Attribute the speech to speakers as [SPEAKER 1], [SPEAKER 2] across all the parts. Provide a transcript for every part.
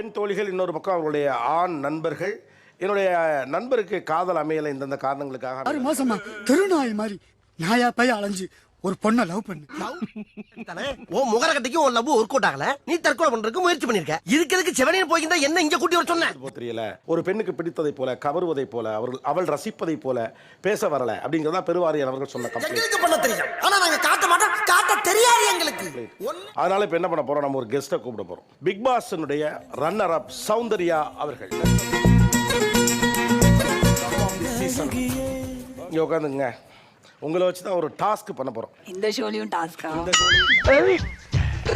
[SPEAKER 1] பெண் தோழிகள், இன்னொரு பக்கம் அவங்களுடைய ஆண் நண்பர்கள். என்னுடைய நண்பருக்கு காதல் அமையலை இந்தந்த காரணங்களுக்காக.
[SPEAKER 2] 6 மாசமா தெருநாய் மாதிரி நாயா பைய அலைஞ்சு ஒரு பொண்ணை லவ் பண்ணு.
[SPEAKER 3] ஓ முகர கட்டிக்கு ஒரு லவ் ஒர்க் அவுட் ஆகல, நீ தற்கொலை பண்றதுக்கு முயற்சி பண்ணிருக்க. இதுக்கு எதுக்கு செவனின்னு போய்க்கிட்டா என்ன இங்க கூட்டி வர சொன்ன?
[SPEAKER 1] தெரியல, ஒரு பெண்ணுக்கு பிடித்ததை போல, கவருவதை போல, அவள் ரசிப்பதை போல பேச வரல அப்படிங்கறதா பெருவாரியான அவர்கள் சொன்ன கம்ப்ளைண்ட்.
[SPEAKER 3] எங்களுக்கு பண்ண தெரியும், ஆனா நாங்க காட்ட மாட்டோம், காட்ட தெரியாது எங்களுக்கு.
[SPEAKER 1] அதனால இப்ப என்ன பண்ண போறோம், நம்ம ஒரு கெஸ்ட்டை கூப்பிட போறோம். பிக் பாஸ்னுடைய ரன்னர் அப் சௌந்தர்யா அவர்கள். இங்க உட்காந்துங்க, உங்களை வச்சு தான் ஒரு டாஸ்க் பண்ண போறோம்.
[SPEAKER 4] இந்த ஷோலையும் டாஸ்கா?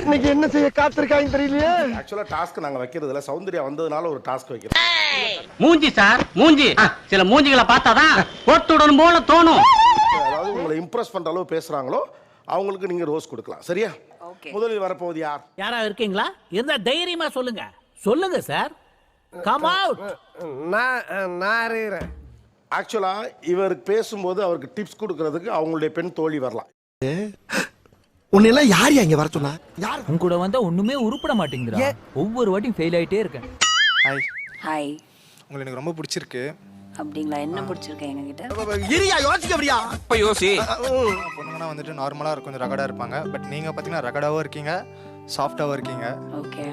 [SPEAKER 3] இன்னைக்கு என்ன செய்ய காத்திருக்காங்க தெரியலையே.
[SPEAKER 1] ஆக்சுவலா டாஸ்க் நாங்க வைக்கிறது இல்ல, சௌந்தர்யா வந்ததுனால ஒரு டாஸ்க் வைக்கிறோம்.
[SPEAKER 5] மூஞ்சி சார் மூஞ்சி, சில மூஞ்சிகளை பார்த்தாதான் போட்டுடணும் போல தோணும்.
[SPEAKER 1] அதாவது உங்களை இம்ப்ரெஸ் பண்ற அளவு பேசுறாங்களோ அவங்களுக்கு நீங்க ரோஸ் கொடுக்கலாம். சரியா? முதலில் வரப்போவது யார்?
[SPEAKER 6] யாரா இருக்கீங்களா? இருந்தா தைரியமா சொல்லுங்க. சொல்லுங்க சார். Come out.
[SPEAKER 3] நான் இருக்கிறேன்.
[SPEAKER 1] ஆக்சுவலா இவருக்கு பேசும்போது அவருக்கு டிப்ஸ் கொடுக்கறதுக்கு அவங்களுடைய பெண் தோழி வரலாம்.
[SPEAKER 3] உன்னெல்லாம் யார் இங்க வர சொன்னா? யார்
[SPEAKER 7] உன் கூட வந்தா ஒண்ணுமே உருப்பட மாட்டேங்குதுடா. ஒவ்வொரு வாட்டியும் ஃபெயில் ஆயிட்டே இருக்கேன்.
[SPEAKER 8] Hi,
[SPEAKER 4] hi.
[SPEAKER 8] உங்களுக்கு எனக்கு ரொம்ப பிடிச்சிருக்கு.
[SPEAKER 4] அப்படிங்களா? என்ன பிடிச்சிருக்கு எங்க கிட்ட?
[SPEAKER 3] இரியா யோசிக்க அப்படியா?
[SPEAKER 5] இப்ப யோசி.
[SPEAKER 8] பொண்ணுங்கன்னா வந்துட்டு நார்மலா கொஞ்சம் ரகடா இருப்பாங்க. பட் நீங்க பாத்தீங்கன்னா ரகடாவும் இருக்கீங்க, சாஃப்டாவும் இருக்கீங்க.
[SPEAKER 4] ஓகே.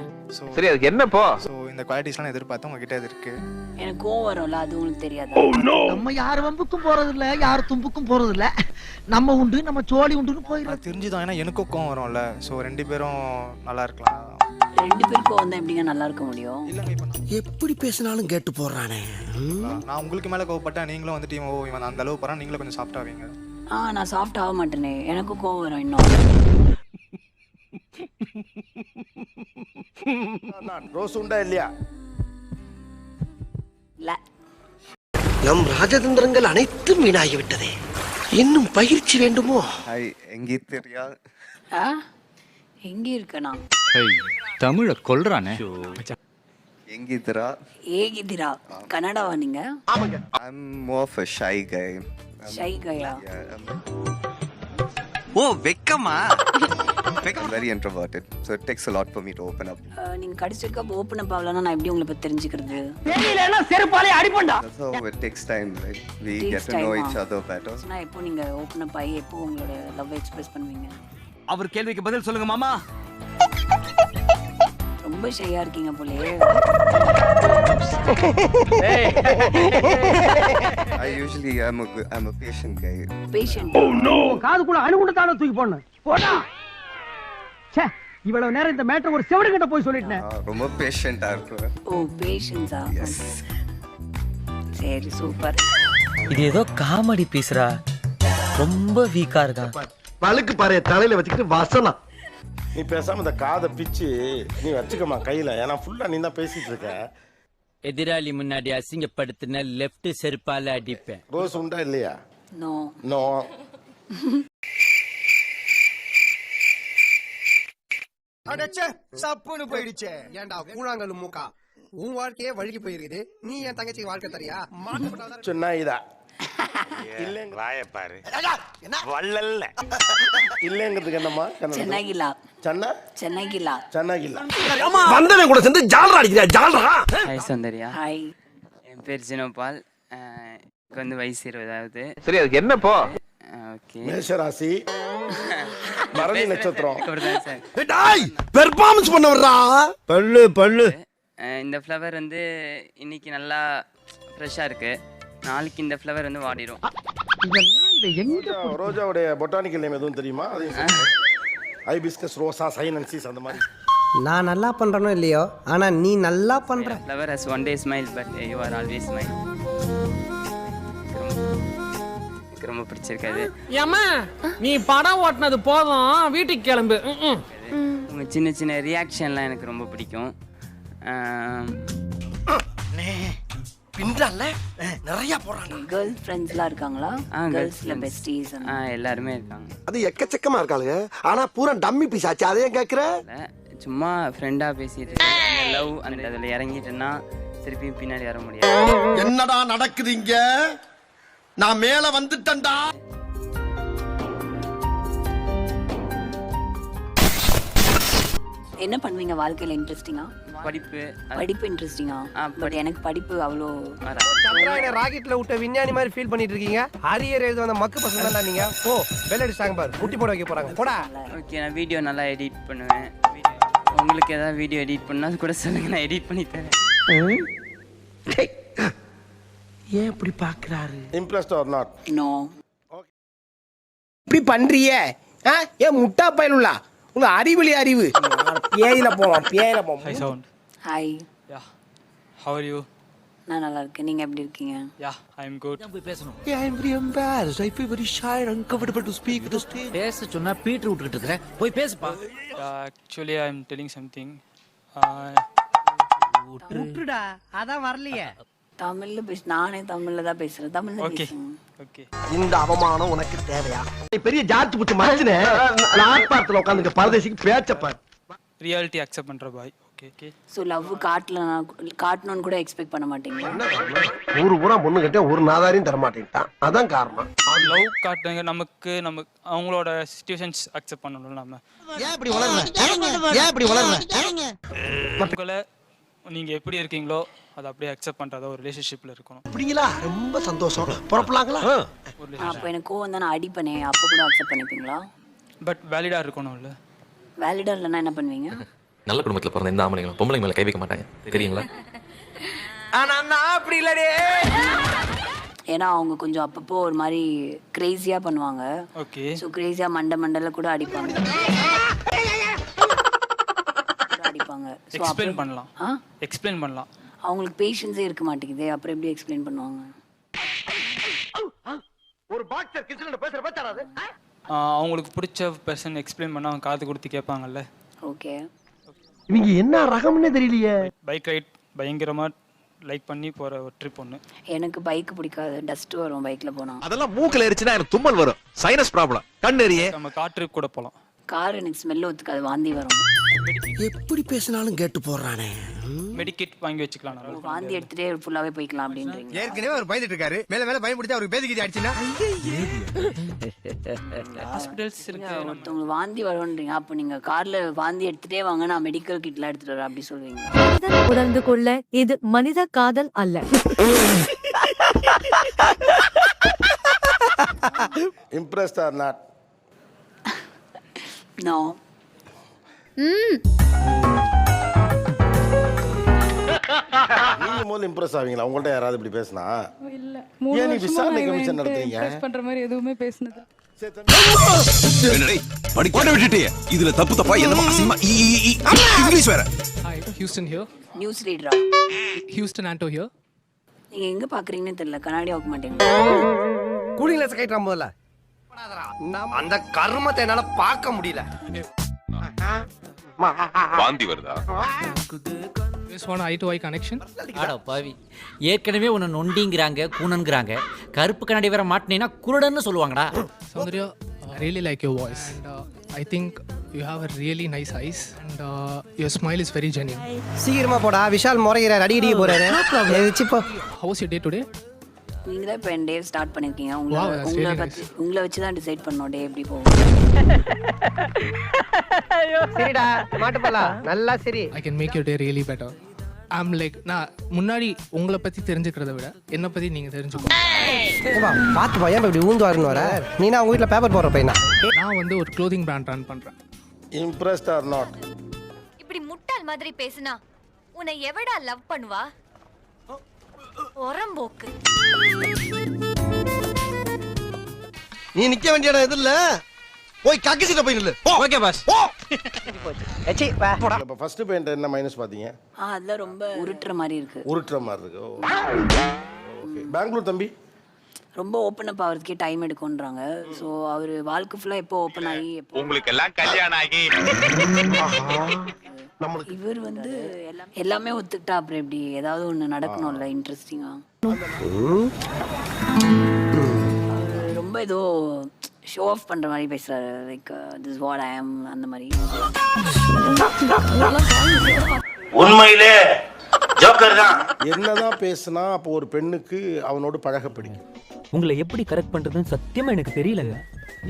[SPEAKER 5] சரி, அதுக்கு என்னப்போ?
[SPEAKER 8] ஸோ இந்த குவாலிட்டிஸ்லாம் எதிர்பார்த்து உங்ககிட்ட இது இருக்கு.
[SPEAKER 4] எனக்கு கோவம் வரும்ல, அது உங்களுக்கு தெரியாதா?
[SPEAKER 9] நம்ம யார் வம்புக்கும் போறது இல்ல, யார் தும்புக்கும் போறது இல்ல. நம்ம உண்டு, நம்ம சோழி உண்டுன்னு போயிடும்.
[SPEAKER 8] தெரிஞ்சுதான், ஏன்னா எனக்கும் கோவம் வரும்ல. ஸோ 2 பேரும் நல்லா இருக்கலாம்.
[SPEAKER 4] 2 பேரும் கோவம் தான் எப்படிங்க நல்லா இருக்க முடியும்?
[SPEAKER 8] இல்லைங்க, இப்போ
[SPEAKER 3] எப்படி பேசினாலும் கேட்டு போடுறானே.
[SPEAKER 8] நான் உங்களுக்கு மேல கோவப்பட்டா நீங்களும் வந்துட்டு இவன் அந்த அளவு போறான், நீங்களும் கொஞ்சம் சாஃப்ட் ஆவீங்க.
[SPEAKER 4] நான் சாஃப்ட் ஆக மாட்டேனே, எனக்கும் கோவம் வரும் இன்னும்.
[SPEAKER 1] ரோஸ் உண்டா இல்லையா?
[SPEAKER 4] இல்ல.
[SPEAKER 3] நம் ராஜதந்திரங்கள் அனைத்தும் வீணாகிவிட்டதே. இன்னும் பயிற்சி வேண்டுமோ?
[SPEAKER 10] ஹாய், எங்கே தெரியா?
[SPEAKER 4] எங்க இருக்கனா?
[SPEAKER 7] தமிழ கொல்றானே.
[SPEAKER 10] எங்கே தெரியா?
[SPEAKER 4] ஏகிதிரா. கன்னடாவா நீங்க?
[SPEAKER 3] ஆமாங்க.
[SPEAKER 10] I'm more of a shy guy.
[SPEAKER 4] Shy கையா?
[SPEAKER 3] ஓ வெக்கமா?
[SPEAKER 10] I'm very introverted, so it takes a lot for me to open up.
[SPEAKER 4] நீங்க கடிச்சிருக்க ஓபன் அப் ஆகலன்னா நான் எப்படி உங்களை பத்தி தெரிஞ்சுக்கிறது?
[SPEAKER 9] தெரியலன்னா செருப்பாலே அடிப்பண்டா.
[SPEAKER 10] So it takes time, right? We
[SPEAKER 4] Takes
[SPEAKER 10] get to know
[SPEAKER 4] time,
[SPEAKER 10] each other better.
[SPEAKER 4] நான் எப்போ நீங்க ஓபன் அப் ஆகி எப்போ உங்களோட லவ் எக்ஸ்பிரஸ் பண்ணுவீங்க?
[SPEAKER 5] அவர் கேள்விக்கு பதில் சொல்லுங்க மாமா.
[SPEAKER 4] ரொம்ப ஷையா இருக்கீங்க போலயே.
[SPEAKER 10] I usually I'm a patient guy.
[SPEAKER 4] Patient.
[SPEAKER 9] காதுக்குள்ள அணுகுண்டு தான தூக்கி போடணும். போடா. ச்சே, இவ்வளவு நேரம் இந்த மேட்டர் ஒரு செவடு கிட்ட போய் சொல்லிட்டேன்.
[SPEAKER 10] ரொம்ப பேஷண்டா இருக்கேன்.
[SPEAKER 4] ஓ பேஷன்ஸா?
[SPEAKER 10] Yes.
[SPEAKER 4] சரி, சூப்பர்.
[SPEAKER 7] இது ஏதோ காமெடி பீஸ்ரா. ரொம்ப வீக்கா இருக்கான்.
[SPEAKER 3] வழுக்கு பாரு தலையில வச்சுக்கிட்டு வசனம்.
[SPEAKER 1] நீ பேசாம இந்த காதை பிச்சு நீ வச்சுக்கமா கையில, ஏன்னா ஃபுல்லா நீ தான் பேசிட்டு இருக்க.
[SPEAKER 7] எதிராளி முன்னாடி அசிங்கப்படுத்தின லெஃப்ட் செருப்பால அடிப்பேன்.
[SPEAKER 1] ரோஸ் உண்டா இல்லையா?
[SPEAKER 4] நோ.
[SPEAKER 1] நோ.
[SPEAKER 3] அடச்சே, சப்புன்னு போயிடுச்சே. ஏன்டா கூழாங்கல் மூக்கா, உன் வாழ்க்கையே வழுகி போயிருக்குது. நீ என் தங்கச்சி வாழ்க்கை தரியா?
[SPEAKER 1] சொன்னா இதா
[SPEAKER 11] வாயப்பாரு
[SPEAKER 3] என்ன
[SPEAKER 11] வள்ளல்ல
[SPEAKER 1] இல்லங்கிறதுக்கு என்னம்மா?
[SPEAKER 4] சென்னகிலா.
[SPEAKER 1] சன்னா
[SPEAKER 4] சென்னகிலா.
[SPEAKER 1] சன்னாகில்லா.
[SPEAKER 3] வந்தவன் கூட சேர்ந்து ஜால்ரா அடிக்கிறியா? ஜால்ரா.
[SPEAKER 12] ஹாய் சௌந்தர்யா.
[SPEAKER 4] ஹாய்.
[SPEAKER 12] என் பேர் ஜினோபால். எனக்கு வந்து வயசு 20 ஆகுது.
[SPEAKER 5] சரி, அதுக்கு என்னப்போ?
[SPEAKER 12] ஓகே.
[SPEAKER 1] மேஷராசி, பரணி நட்சத்திரம்.
[SPEAKER 12] அப்படிதான் சார்.
[SPEAKER 3] டேய், பெர்ஃபார்மன்ஸ் பண்ண வர்றா. பல்லு பல்லு.
[SPEAKER 12] இந்த ஃப்ளவர் வந்து இன்னைக்கு நல்லா ஃப்ரெஷ்ஷாக இருக்கு. நாளைக்கு இந்த ஃப்ளவர் வந்து வாடிடும்.
[SPEAKER 1] ரோஜாவுடைய பொட்டானிக்கல் நேம் எதுவும் தெரியுமா? ஹைபிஸ்கஸ், ரோசா, சைனன்சிஸ் அந்த மாதிரி.
[SPEAKER 9] நான் நல்லா பண்றனோ இல்லையோ, ஆனா நீ நல்லா பண்ற.
[SPEAKER 12] Flower has one day smile but you are always smile. ரொம்ப பிடிச்சிருக்காது.
[SPEAKER 9] ஏம்மா, நீ படம் ஓட்டுனது போதும், வீட்டுக்கு கிளம்பு.
[SPEAKER 12] உங்க சின்ன சின்ன ரியாக்ஷன்லாம் எனக்கு ரொம்ப பிடிக்கும்.
[SPEAKER 3] பின்றால நிறைய போறாங்க.
[SPEAKER 4] கேர்ள் ஃப்ரெண்ட்ஸ்லாம் இருக்காங்களா? கேர்ள்ஸ்ல பெஸ்டீஸ்
[SPEAKER 12] எல்லாருமே இருக்காங்க.
[SPEAKER 3] அது எக்கச்சக்கமா இருக்காளுங்க, ஆனா பூரா டம்மி பீஸ் ஆச்சு. அதையும் கேக்குற?
[SPEAKER 12] சும்மா ஃப்ரெண்டா பேசிட்டு லவ் அந்த அதுல இறங்கிட்டேன்னா திருப்பி பின்னாடி வர முடியாது.
[SPEAKER 3] என்னடா நடக்குது இங்க? நான் மேல வந்துட்டேன்டா.
[SPEAKER 4] என்ன பண்ணுவீங்க வாழ்க்கையில இன்ட்ரெஸ்டிங்கா?
[SPEAKER 12] படிப்பு
[SPEAKER 4] படிப்பு இன்ட்ரெஸ்டிங்கா? பட் எனக்கு படிப்பு அவ்வளோ
[SPEAKER 3] சந்திராயனை ராக்கெட்ல விட்ட விஞ்ஞானி மாதிரி ஃபீல் பண்ணிட்டு இருக்கீங்க. அரியர் எழுத வந்த மக்கு பசங்க தான்டா நீங்க. ஓ பெல் அடிச்சாங்க பாரு, முட்டி போட வைக்க போறாங்க. போடா.
[SPEAKER 12] ஓகே, நான் வீடியோ நல்லா எடிட் பண்ணுவேன். உங்களுக்கு ஏதாவது வீடியோ எடிட் பண்ணா அது கூட சொல்லுங்க, நான் எடிட் பண்ணி தரேன்.
[SPEAKER 9] ஏன் இப்படி பாக்குறாரு?
[SPEAKER 1] Impressed or not?
[SPEAKER 4] நோ.
[SPEAKER 3] இப்படி பண்றியே ஏன் முட்டா பயலுள்ளா உங்க அறிவிலி அறிவு பேயில போவான் பேயில போவான்.
[SPEAKER 8] High sound.
[SPEAKER 4] Hi.
[SPEAKER 8] Yeah, how are you?
[SPEAKER 4] நான் நல்லா இருக்கேன். நீங்க எப்படி இருக்கீங்க?
[SPEAKER 8] யா, ஐ அம் குட்.
[SPEAKER 6] போய் பேசணும்.
[SPEAKER 3] I am very embarrassed. I feel very shy and uncomfortable to speak to the stage.
[SPEAKER 6] பேச சொன்னா பீட்டர் விட்டுக்கிட்டு இருக்கிறேன். போய் பேசுப்பா.
[SPEAKER 8] Actually I am telling something.
[SPEAKER 9] விட்டுடா, அதான் வரலையே.
[SPEAKER 4] தமிழ்ல பேச. நானே தமிழ்ல தான் பேசுறேன். தமிழ்ல
[SPEAKER 8] ஓகே
[SPEAKER 4] பேசுங்க.
[SPEAKER 8] ஓகே.
[SPEAKER 3] இந்த அவமானம் உனக்கு தேவையா? பெரிய ஜார்ஜ் புட்டு மனுஷனே நாட்பாரத்துல உட்கார்ந்து பரதேசிக்கு பேச்சப்பார்.
[SPEAKER 8] ரியாலிட்டி அக்செப்ட் பண்ற பாய். Okay okay.
[SPEAKER 4] ஸோ லவ் காட்டணும்னு கூட எக்ஸ்பெக்ட் பண்ண மாட்டீங்க?
[SPEAKER 3] ஊரு பூரா பொண்ணு கிட்ட ஒரு நாதாரியும் தர மாட்டேன்ட்டான், அதான் காரணம்.
[SPEAKER 8] லவ் காட்டுங்க, நமக்கு அவங்களோட சிச்சுவேஷன்ஸ் அக்செப்ட் பண்ணணும். நம்ம
[SPEAKER 3] ஏன் இப்படி வளர்ற
[SPEAKER 8] உங்களை நீங்க எப்படி இருக்கீங்களோ அதை அப்படியே அக்செப்ட் பண்றத ஒரு ரிலேஷன்ஷிப்ல இருக்கணும்.
[SPEAKER 3] அப்படிங்களா? ரொம்ப சந்தோஷம். புறப்படலாங்களா?
[SPEAKER 4] அப்போ எனக்கு கோவம் தான், நான் அடிப்பனே, அப்போ கூட அக்செப்ட் பண்ணிப்பீங்களா?
[SPEAKER 8] பட் வேலிடா இருக்கணும்ல.
[SPEAKER 4] வேலிடா இல்லைன்னா என்ன பண்ணுவீங்க?
[SPEAKER 11] நல்ல குடும்பத்துல பிறந்த இந்த ஆம்பளைங்களும் பொம்பளைங்க மேல கை வைக்க மாட்டாங்க, தெரியுங்களா?
[SPEAKER 3] ஆனா நான் அப்படி இல்லடே.
[SPEAKER 4] ஏன்னா அவங்க கொஞ்சம் அப்பப்போ ஒரு மாதிரி கிரேசியா பண்ணுவாங்க.
[SPEAKER 8] ஓகே.
[SPEAKER 4] ஸோ கிரேசியா மண்டல கூட அடிப்பாங்க. அடிப்பாங்க.
[SPEAKER 8] எக்ஸ்பிளைன் பண்ணலாம். எக்ஸ்பிளைன் பண்ணலாம்.
[SPEAKER 4] அவங்களுக்கு பேஷன்ஸே இருக்க மாட்டேங்குதே, அப்புறம் எப்படி எக்ஸ்பிளைன் பண்ணுவாங்க?
[SPEAKER 3] ஒரு பாக்ஸர் கிச்சன்ல பேசுற பேச்சாராது.
[SPEAKER 8] அவங்களுக்கு பிடிச்ச பர்சன் எக்ஸ்பிளைன் பண்ணா அவங்க காது கொடுத்து கேட்பாங்கல்ல.
[SPEAKER 4] ஓகே.
[SPEAKER 3] இவங்க என்ன ரகம்னே தெரியலையே.
[SPEAKER 8] பைக் ரைட் பயங்கரமா லைக் பண்ணி போற ஒரு ட்ரிப் ஒன்று.
[SPEAKER 4] எனக்கு பைக் பிடிக்காது, டஸ்ட் வரும் பைக்ல போனா.
[SPEAKER 13] அதெல்லாம் மூக்குல ஏறிச்சுனா எனக்கு தும்மல் வரும், சைனஸ் ப்ராப்ளம், கண்ணெறியே.
[SPEAKER 8] நம்ம கார் ட்ரிப் கூட போலாம்.
[SPEAKER 4] கார் எனக்கு ஸ்மெல் ஒத்துக்காது, வாந்தி வரும்.
[SPEAKER 3] எப்படி பேசினாலும் கேட்டு போறானே.
[SPEAKER 8] மெடிக்கேட் வாங்கி வச்சுக்கலாம். நம்ம
[SPEAKER 4] வாந்தி எடுத்துட்டே ஃபுல்லாவே போய்க்கலாம் அப்படின்றீங்க?
[SPEAKER 3] ஏற்கனவே அவர் பயந்துட்டு இருக்காரு, மேல மேல பயன்படுத்தி அவருக்கு பேதிக்கிட்டு அடிச்சுனா
[SPEAKER 8] ஹாஸ்பிடல்ஸ் இருக்கு.
[SPEAKER 4] ஒருத்தவங்க வாந்தி வரும்ன்றீங்க, அப்போ நீங்க கார்ல வாந்தி எடுத்துட்டே வாங்க, நான் மெடிக்கல் கிட்லாம் எடுத்துட்டு வரேன் அப்படி சொல்லுவீங்க?
[SPEAKER 14] உணர்ந்து கொள்ள இது மனித காதல் அல்ல.
[SPEAKER 1] Impressed or not?
[SPEAKER 4] நோ.
[SPEAKER 1] நீங்க முதல்ல இம்ப்ரெஸ் ஆவீங்களா உங்கள்ட்ட யாராவது இப்படி பேசினா? ஏன் நீ விசாரணை கமிஷன் நடத்துறீங்க?
[SPEAKER 14] பண்ற மாதிரி எதுவுமே பேசுனது.
[SPEAKER 13] இதுல தப்பு தப்பா என்னமா அசிங்கமா இங்கிலீஷ் வேற.
[SPEAKER 8] Hi, Houston here.
[SPEAKER 4] நியூஸ் ரீடரா?
[SPEAKER 8] Houston Anto here.
[SPEAKER 4] நீங்க எங்க பாக்குறீங்கன்னு தெரியல, கண்ணாடி வைக்க மாட்டீங்க.
[SPEAKER 3] கூலிங் கிளாஸ் கைட்றான் முதல்ல. அந்த கர்மத்தை என்னால பார்க்க முடியல.
[SPEAKER 13] வாந்தி வருதா?
[SPEAKER 8] This one eye to eye connection.
[SPEAKER 6] அட பாவி, ஏற்கனவே உன்னை நொண்டிங்கிறாங்க, கூனன்கிறாங்க, கருப்பு கண்ணாடி வேற மாட்டினேன்னா குருடன்னு சொல்லுவாங்கடா.
[SPEAKER 8] Soundarya, I really like your voice. And, I think you have a really nice eyes and your smile is very genuine.
[SPEAKER 3] சீக்கிரமா போடா, விஷால் முறையிறார், அடிக்கடி போறாரு.
[SPEAKER 8] How was your day today?
[SPEAKER 4] நீங்க தான் இப்போ டே ஸ்டார்ட் பண்ணிருக்கீங்க. உங்களை வச்சு தான் டிசைட் பண்ணோம் டே எப்படி போகும்.
[SPEAKER 9] சரிடா, மாட்டுப்பலா நல்லா சரி.
[SPEAKER 8] I can make your day really better. I'm like, நான் முன்னாடி உங்களை பத்தி தெரிஞ்சுக்கிறத விட என்ன பத்தி நீங்க தெரிஞ்சுக்கோங்க.
[SPEAKER 3] பாத்து பையன் இப்படி ஊந்து வரணும் வர. நீனா உங்க வீட்ல பேப்பர் போடுற பையனா?
[SPEAKER 8] நான் வந்து ஒரு க்ளோதிங் பிராண்ட் ரன் பண்றேன்.
[SPEAKER 1] Impressed or not?
[SPEAKER 14] இப்படி முட்டாள் மாதிரி பேசினா உன்னை எவடா லவ் பண்ணுவா? ஒரம்போக்கு.
[SPEAKER 3] நீ நிக்க வேண்டிய இடம் எதுல? போய் கக்கிசிட்ட போய் நில்லு.
[SPEAKER 8] Okay boss.
[SPEAKER 3] ஏச்சி வா.
[SPEAKER 1] இப்போ ஃபர்ஸ்ட் பெயிண்ட் என்ன மைனஸ் பாத்தீங்க?
[SPEAKER 4] அதெல்லாம் ரொம்ப உருட்டுற மாதிரி இருக்கு.
[SPEAKER 1] உருட்டுற மாதிரி இருக்கு. ஓகே. பெங்களூர் தம்பி
[SPEAKER 4] ரொம்ப ஓப்பன் அப் ஆகிறதுக்கே டைம் எடுக்கும்ன்றாங்க. ஸோ அவர் வாழ்க்கை ஃபுல்லாக எப்போ ஓப்பன் ஆகி
[SPEAKER 13] உங்களுக்கு எல்லாம் கல்யாணம் ஆகி
[SPEAKER 4] இவர் வந்து எல்லாமே ஒத்துக்கிட்டா அப்புறம் எப்படி ஏதாவது ஒன்று நடக்கணும்ல இன்ட்ரெஸ்டிங்காக. ரொம்ப ஏதோ ஷோ ஆஃப் பண்ணுற மாதிரி பேசுகிறாரு. லைக் திஸ் வாட் ஐ ஆம் அந்த மாதிரி.
[SPEAKER 1] உண்மையிலே ஜோக்கர் தான். என்னதான் பேசினா அப்போ ஒரு பெண்ணுக்கு அவனோடு பழக பிடிக்கும்.
[SPEAKER 7] உங்களை எப்படி கரெக்ட் பண்றதுன்னு சத்தியமா எனக்கு தெரியலங்க.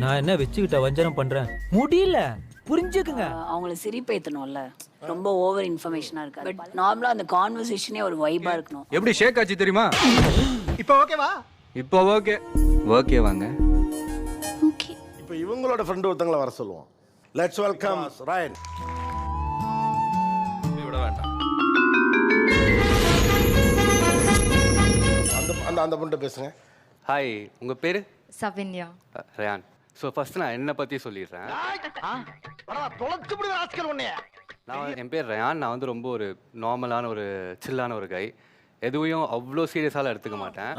[SPEAKER 7] நான் என்ன வச்சுக்கிட்ட வஞ்சனம் பண்றேன் முடியல.
[SPEAKER 5] புரிஞ்சுக்குங்க.
[SPEAKER 4] அவங்கள சிரிப்பேத்தணும்ல, ரொம்ப ஓவர் இன்ஃபர்மேஷனா இருக்கு. பட் நார்மலா அந்த கான்வர்சேஷனே ஒரு வைபா இருக்கணும்.
[SPEAKER 3] எப்படி ஷேக் ஆச்சு தெரியுமா? இப்போ ஓகேவா? இப்போ ஓகே. ஓகே வாங்க.
[SPEAKER 4] ஓகே.
[SPEAKER 1] இப்போ இவங்களோட ஃப்ரெண்ட் ஒருத்தங்கள வர சொல்லுவோம். Let's welcome Rayan.
[SPEAKER 10] விட வேண்டாம்.
[SPEAKER 1] அந்த பொண்ணு பேசுங்க.
[SPEAKER 3] ஹாய், உங்க பேரு?
[SPEAKER 14] சவின்யா.
[SPEAKER 3] ரயான். ஸோ ஃபர்ஸ்ட் நான் என்னை பற்றி சொல்லிடுறேன். என் பேர் ரயான். நான் வந்து ரொம்ப ஒரு நார்மலான ஒரு சில்லான ஒரு கை. எதுவையும் அவ்வளோ சீரியஸால எடுத்துக்க மாட்டேன்.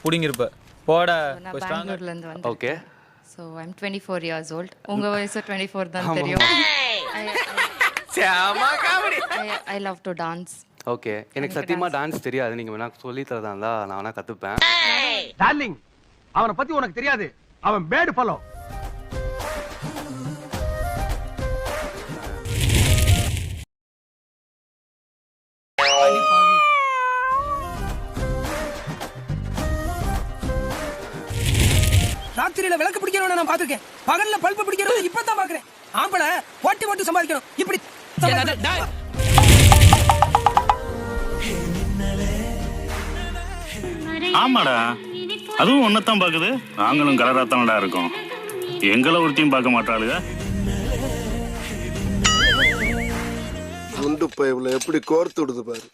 [SPEAKER 5] புடிங்கிருப்ப போட.
[SPEAKER 14] நான் பெங்களூர்ல இருந்து வந்தேன்.
[SPEAKER 3] Okay.
[SPEAKER 14] So I'm 24 years old. உங்க வயசு 24 தான் தெரியும். I love to dance.
[SPEAKER 3] Okay. எனக்கு சத்தியமா டான்ஸ் தெரியாது. நீங்க வேணா சொல்லி தரதா இருந்தா நான் வேணா கத்துப்பேன்.
[SPEAKER 9] டார்லிங், அவனை பத்தி உனக்கு தெரியாது. அவன் பேட் ஃபாலோ. ராத்திரியில விளக்கு பிடிக்கிறவன நான் பாத்துருக்கேன். பகல்ல பல்பு பிடிக்கிறவன இப்பதான் பாக்குறேன். ஆம்பளை போட்டி போட்டு சம்பாதிக்கணும். இப்படி
[SPEAKER 15] ஆமாடா, அதுவும் ஒன்னதான் பாக்குது. நாங்களும் கலராத்தானடா இருக்கோம். எங்களை ஒருத்தையும் பார்க்க மாட்டாளுங்க.
[SPEAKER 13] குண்டு பைப்ல எப்படி கோர்த்து விடுது பாரு.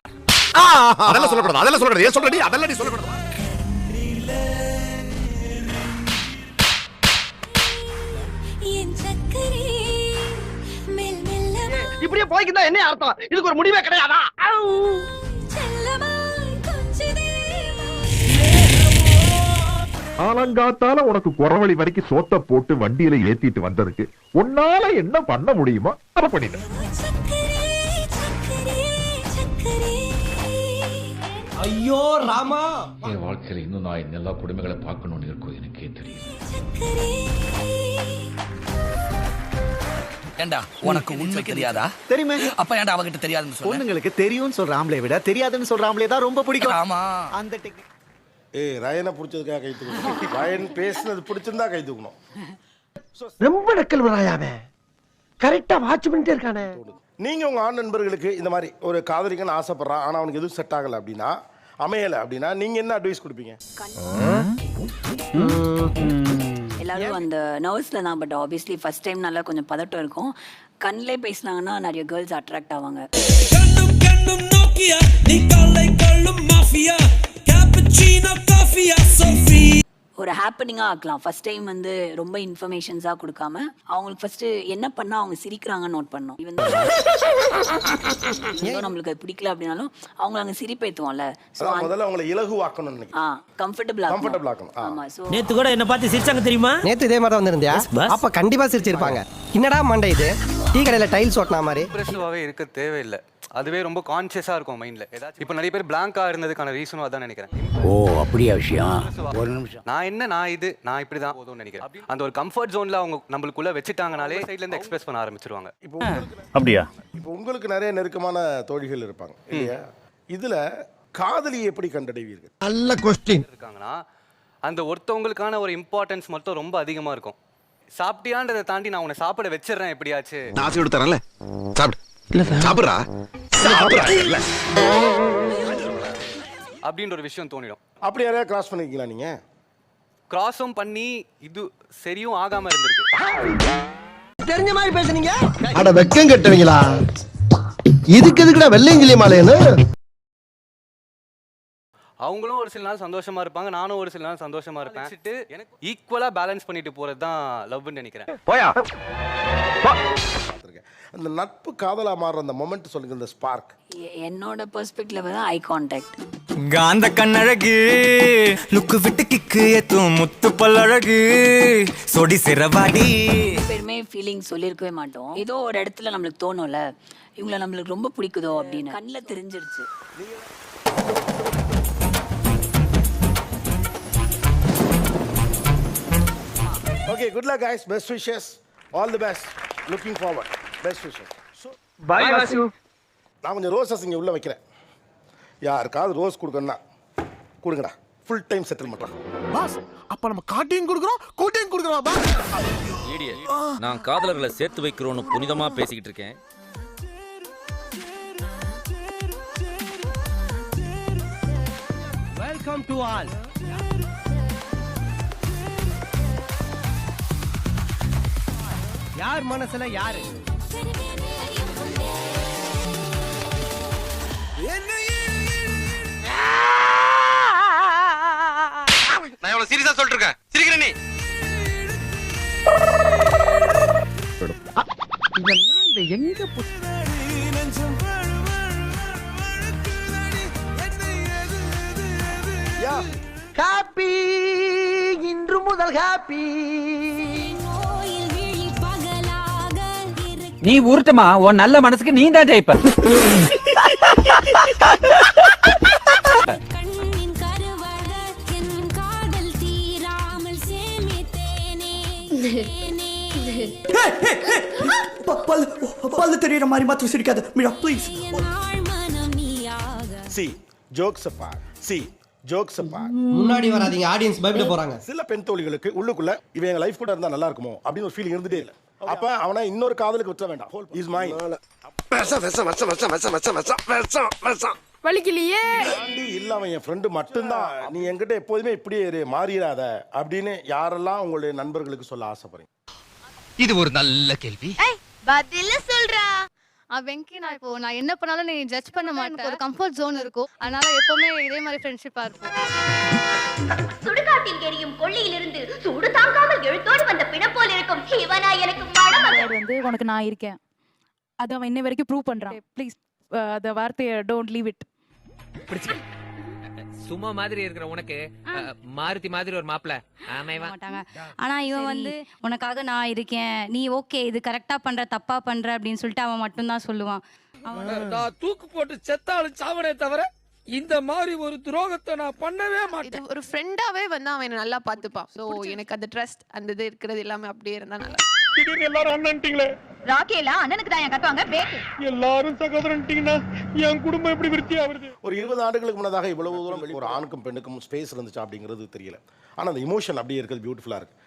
[SPEAKER 1] அதெல்லாம் சொல்லக்கூடாது. அதெல்லாம் சொல்லக்கூடாது. ஏன் சொல்றடி? அதெல்லாம் நீ சொல்லக்கூடாது.
[SPEAKER 9] இப்படியே போய்க்கிட்டா என்ன அர்த்தம்? இதுக்கு ஒரு முடிவே கிடையாதா?
[SPEAKER 15] ஆலங்காத்தால உனக்கு குறவழி வரைக்கும் சோத்த போட்டு வண்டியில ஏத்திட்டு வந்ததுக்கு உன்னால என்ன பண்ண முடியுமோ அதை பண்ணிட்டேன்.
[SPEAKER 9] ஐயோ ராமா,
[SPEAKER 15] என் வாழ்க்கையில இன்னும் நான் எல்லா குடும்பங்களை பார்க்கணும்னு இருக்கோ எனக்கே தெரியும்.
[SPEAKER 5] ஏண்டா உனக்கு உண்மை தெரியாதா?
[SPEAKER 9] தெரியுமே.
[SPEAKER 5] அப்ப ஏண்டா அவகிட்ட தெரியாதுன்னு சொல்ற?
[SPEAKER 9] பொண்ணுங்களுக்கு தெரியும்னு சொல்ற ஆம்பளை விட தெரியாதுன்னு சொல்ற ஆம்பளை தான் ரொம்ப பிடிக்கும்.
[SPEAKER 5] ஆமா.
[SPEAKER 9] அந்த டெக்னிக்.
[SPEAKER 1] ஏய், ரயனை பிடிச்சதுக்காக கை தூக்கணும். ரயன் பேசுனது பிடிச்சிருந்தா கை தூக்கணும்.
[SPEAKER 9] ரொம்ப நக்கல் வராயாவே. கரெக்டா வாட்ச் பண்ணிட்டே இருக்கானே.
[SPEAKER 1] நீங்க உங்க ஆண் நண்பர்களுக்கு இந்த மாதிரி ஒரு காதலிக்கன்னு ஆசைப்படுறான், ஆனா அவனுக்கு எதுவும் செட் ஆகல அப்படின்னா, அமையல அப்படின்னா நீங்க என்ன அட்வைஸ் கொடுப்பீங்க?
[SPEAKER 4] எல்லாரும் அந்த நர்வஸ்ல தான். பட் ஆப்வியஸ்லி ஃபர்ஸ்ட் டைம் நல்லா கொஞ்சம் பதட்டம் இருக்கும். கண்ணிலே பேசினாங்கன்னா நிறைய கேர்ள்ஸ் அட்ராக்ட் ஆவாங்க. ஒரு ஹாப்பனிங்காக ஆக்கலாம். ஃபர்ஸ்ட் டைம் வந்து ரொம்ப இன்ஃபர்மேஷன்ஸாக கொடுக்காம அவங்களுக்கு ஃபர்ஸ்ட் என்ன பண்ணா அவங்க சிரிக்கிறாங்கன்னு நோட் பண்ணோம். இவன் நம்மளுக்கு அது பிடிக்கல அப்படின்னாலும் அவங்களை அங்கே சிரிப்பேற்றுவோம்ல. ஸோ
[SPEAKER 1] முதல்ல அவங்களை இலகுவாக்கணும்னு நினைக்கிறேன்.
[SPEAKER 4] கம்ஃபர்டபுள் ஆக்கணும். ஆமா. ஸோ
[SPEAKER 5] நேத்து கூட என்ன பார்த்து சிரிச்சாங்க தெரியுமா?
[SPEAKER 9] நேத்து இதே மாதிரி தான் வந்திருந்தியா? அப்ப கண்டிப்பா சிரிச்சிருப்பாங்க. என்னடா மண்டை இது? டீ கடையில டைல்ஸ் ஓட்டின மாதிரி.
[SPEAKER 3] இம்ப்ரெசிவாவே இருக்க தேவையில்லை. அதுவே ரொம்ப கான்சியஸா இருக்கும் மைண்ட்ல. ஏதாச்சும் இப்போ நிறைய பேர் பிளாங்கா இருந்ததுக்கான ரீசனும் அதான் நினைக்கிறேன்.
[SPEAKER 5] ஓ அப்படியா விஷயம்? ஒரு நிமிஷம்.
[SPEAKER 3] நான் இப்படிதான் போதும்னு நினைக்கிறேன். அந்த ஒரு கம்ஃபர்ட் ஜோன்ல அவங்க நம்மளுக்குள்ள வச்சுட்டாங்கனாலே சைடுல இருந்து எக்ஸ்பிரஸ் பண்ண ஆரம்பிச்சிருவாங்க.
[SPEAKER 15] அப்படியா?
[SPEAKER 1] இப்போ உங்களுக்கு நிறைய நெருக்கமான தோழிகள் இருப்பாங்க இல்லையா? இதுல காதலியை எப்படி கண்டடைவீர்கள்?
[SPEAKER 9] நல்ல கொஸ்டின்.
[SPEAKER 3] இருக்காங்கன்னா அந்த ஒருத்தவங்களுக்கான ஒரு இம்பார்ட்டன்ஸ் மட்டும் ரொம்ப அதிகமா இருக்கும். சாப்பிட்டியான்றதை தாண்டி நான் உன்னை சாப்பிட வச்சிடறேன் எப்படியாச்சு.
[SPEAKER 13] நான் ஆசை தரேன்ல, சாப்பிடு. இல்ல சாப்பிடுறா சாப்பிடுறா
[SPEAKER 3] அப்படின்ற ஒரு விஷயம் தோணிடும்.
[SPEAKER 1] அப்படி யாரையா கிராஸ் பண்ணிருக்கீங்களா நீங்க?
[SPEAKER 3] கிராஸும் பண்ணி இது சரியும் ஆகாம இருந்திருக்கு.
[SPEAKER 9] தெரிஞ்ச மாதிரி பேசுனீங்க.
[SPEAKER 2] அட வெக்கம் கட்டுவீங்களா? இதுக்கு எதுக்குடா வெள்ளையங்கிலி மாலைன்னு?
[SPEAKER 3] அவங்களும் ஒரு சில நாள் சந்தோஷமா இருப்பாங்க, நானும் ஒரு சில நாள் சந்தோஷமா இருப்பேன். எனக்கு ஈக்குவலா பேலன்ஸ் பண்ணிட்டு போறது தான் லவ்னு நினைக்கிறேன்.
[SPEAKER 9] போயா
[SPEAKER 1] அந்த நட்பு காதலா மாறுற அந்த மொமெண்ட் சொல்லுங்க, இந்த ஸ்பார்க்.
[SPEAKER 4] என்னோட பெர்ஸ்பெக்டிவ்ல தான் ஐ கான்டாக்ட்.
[SPEAKER 5] காந்த கண்ணழகு லுக்கு விட்டு கிக்கு ஏத்தும் முத்து பல்லழகு சொடி சிறவாடி.
[SPEAKER 4] எப்பயுமே ஃபீலிங் சொல்லியிருக்கவே மாட்டோம். ஏதோ ஒரு இடத்துல நம்மளுக்கு தோணும்ல, இவங்களை நம்மளுக்கு ரொம்ப பிடிக்குதோ அப்படின்னு கண்ணில் தெரிஞ்சிருச்சு.
[SPEAKER 1] Okay, good luck guys, best wishes, all the best, looking forward, best wishes. So
[SPEAKER 9] bye Vasu.
[SPEAKER 1] நான் கொஞ்சம் ரோசஸ் இங்கே உள்ள வைக்கிறேன். யாருக்காவது ரோஸ் கொடுக்கணும்னா கொடுங்கடா. Full time settlement.
[SPEAKER 13] பாஸ் அப்ப நம்ம காட்டையும் கொடுக்குறோம் கூட்டையும் கொடுக்குறோம் பாஸ்.
[SPEAKER 11] நான் காதலர்களை சேர்த்து வைக்கிறோன்னு புனிதமா பேசிக்கிட்டு இருக்கேன்.
[SPEAKER 9] Welcome to all. யார் மனசுல யாரு?
[SPEAKER 3] நான் எவ்வளவு சீரியஸா சொல்லிட்டு இருக்கேன். சிரிக்கிற நீ.
[SPEAKER 9] இதை எங்க ஹாப்பி இன்று முதல் ஹாப்பி.
[SPEAKER 5] நீ உருட்டுமா, உன் நல்ல மனசுக்கு நீ தான் ஜெயிப்ப.
[SPEAKER 2] பல்லு தெரியற மாதிரி மாத்திரம் சிரிக்காத மீரா ப்ளீஸ்.
[SPEAKER 1] சி ஜோக்ஸ் அப்பா, சி ஜோக்ஸ் அப்பா.
[SPEAKER 3] முன்னாடி வராதீங்க, ஆடியன்ஸ் பயப்பட போறாங்க.
[SPEAKER 1] சில பெண் தோழிகளுக்கு உள்ளுக்குள்ள இவன் எங்க லைஃப் கூட இருந்தா நல்லா இருக்குமோ அப்படின்னு ஒரு ஃபீலிங் இருந்துட்டே இல்லை. அப்ப அவனை இன்னொரு காதலுக்கு விட்டுற வேண்டாம். இஸ் மை
[SPEAKER 14] வலிக்கலையே.
[SPEAKER 1] இல்ல அவன் என் ஃப்ரெண்டு மட்டும்தான், நீ என்கிட்ட எப்போதுமே இப்படியே இரு, மாறிடாத அப்படின்னு யாரெல்லாம் உங்களுடைய நண்பர்களுக்கு சொல்ல ஆசைப்படுறீங்க?
[SPEAKER 3] இது ஒரு நல்ல கேள்வி.
[SPEAKER 14] பதில சொல்றா. வெங்கி, நான் என்ன பண்ணாலும் நீ ஜட்ஜ் பண்ண மாட்டேன். ஒரு கம்ஃபர்ட் ஜோன் இருக்கும், அதனால எப்பவுமே இதே மாதிரி ஃப்ரெண்ட்ஷிப்பா இருக்கும்.
[SPEAKER 16] சுடுகாட்டில் எரியும் கொள்ளியிலிருந்து சூடு தாங்காமல் எழுத்தோடு வந்த பிணம் போல இருக்கும் இவனா எனக்கு மனம்
[SPEAKER 14] வந்து உனக்கு நான் இருக்கேன், அது அவன் இன்னை வரைக்கும் ப்ரூவ் பண்றான். ப்ளீஸ் அந்த வார்த்தையை டோன்ட் லீவ் இட்.
[SPEAKER 5] சும்மா மாதிரி இருக்கிற உனக்கு மாருதி மாதிரி ஒரு மாப்பிள்ள
[SPEAKER 14] மாட்டாங்க. ஆனா இவன் வந்து உனக்காக நான் இருக்கேன், நீ ஓகே இது கரெக்டா பண்ற தப்பா பண்ற அப்படின்னு சொல்லிட்டு அவன் மட்டும் தான் சொல்லுவான்.
[SPEAKER 5] நான் தூக்கு போட்டு செத்தாலும் சாவனே தவிர இந்த மாதிரி ஒரு துரோகத்தை நான் பண்ணவே மாட்டேன்.
[SPEAKER 14] ஒரு ஃப்ரெண்டாவே வந்து அவன் நல்லா பாத்துப்பான். சோ எனக்கு அந்த ட்ரஸ்ட் அந்த இது இருக்கிறது எல்லாமே அப்படியே இருந்தா நல்லா.
[SPEAKER 15] திடீர்னு எல்லாரும் அண்ணன்ட்டீங்களே.
[SPEAKER 16] ராக்கேலா அண்ணனுக்கு தான் கத்துவாங்க பேக்கு.
[SPEAKER 15] எல்லாரும் சகோதரன்ட்டீங்கன்னா என் குடும்பம் எப்படி விருத்தி ஆகுது?
[SPEAKER 1] ஒரு 20 ஆண்டுகளுக்கு முன்னதாக இவ்வளவு தூரம் ஒரு ஆணுக்கும் பெண்ணுக்கும் ஸ்பேஸ் இருந்துச்சா அப்படிங்கிறது தெரியல. ஆனா அந்த இமோஷன் அப்படியே இருக்கிறது பியூட்டிஃபுல்லா இருக்கு.